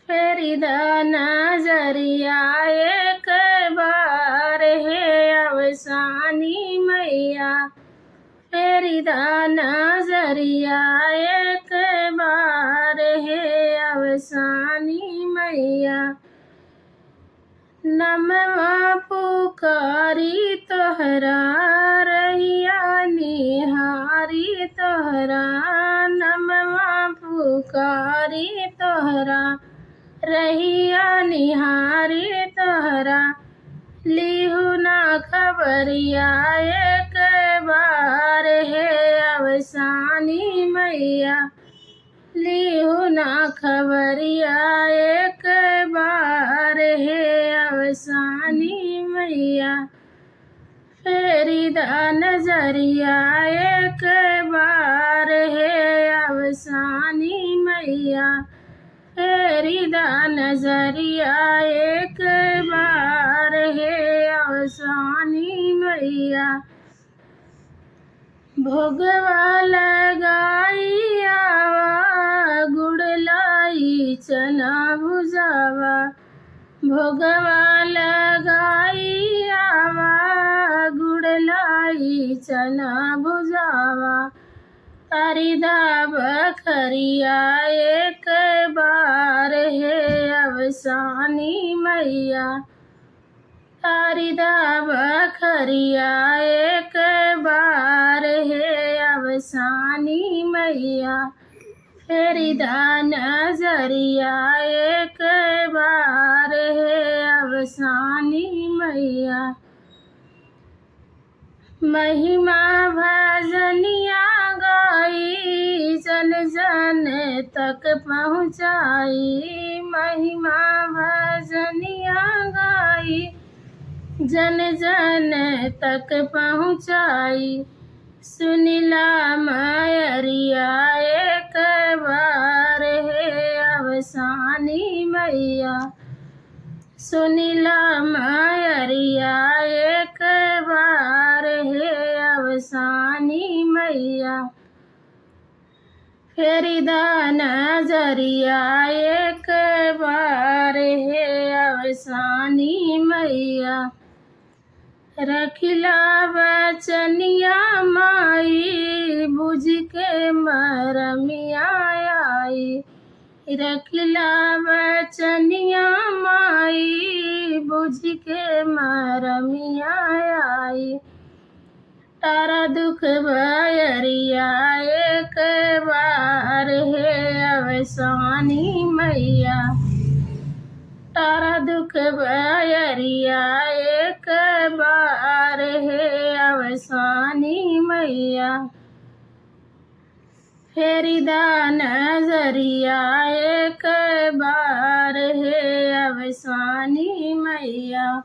फेरी द नजरिया एक बार हे अवसानी मैया। फेरी द नजरिया एक बार हे अवसानी मैया। नमवा पुकारी तोहरा रहिया निहारी तोहरा। नमवा पुकारी तोहरा रहिया निहारी तोहरा। लिहु ना खबरिया एक बार हे अवसानी मैया। लिहु ना खबरिया एक बार हे अवसानी मैया। फेरी द नजरिया एक बार हे अवसानी मैया। फेरी द नजरिया एक बार हे अवसानी मैया। भोगवा लगाई आवा गुड़ लाई चना भुजावा। भोगवा लगाई आवा गुड़ लाई चना भुजावा। तारी दा बखरिया एक बार हे अवसानी मैया। तारी दा बखरिया एक बार हे अवसानी मैया। फेरी द नजरिया एक बार हे अवसानी मैया। महिमा भजनिया गाई जन जन तक पहुँचाई। महिमा भजनिया गाई जन जन तक पहुँचाई। सुनिला मायरिया एक बार हे अवसानी मैया। सुनिला मायरिया एक बार हे अवसानी मैया। फेरी द नजरिया एक बार हे अवसानी मैया। रखिला बचनिया माई बुझ के मरमिया आई। रखिला बचनिया माई बुझ के मरमिया आई। तारा दुख बयरिया एक बार हे अवसानी मैया। तारा दुख बयरिया एक बार हे अवसानी मैया। फेरी द नजरिया एक बार हे अवसानी मैया।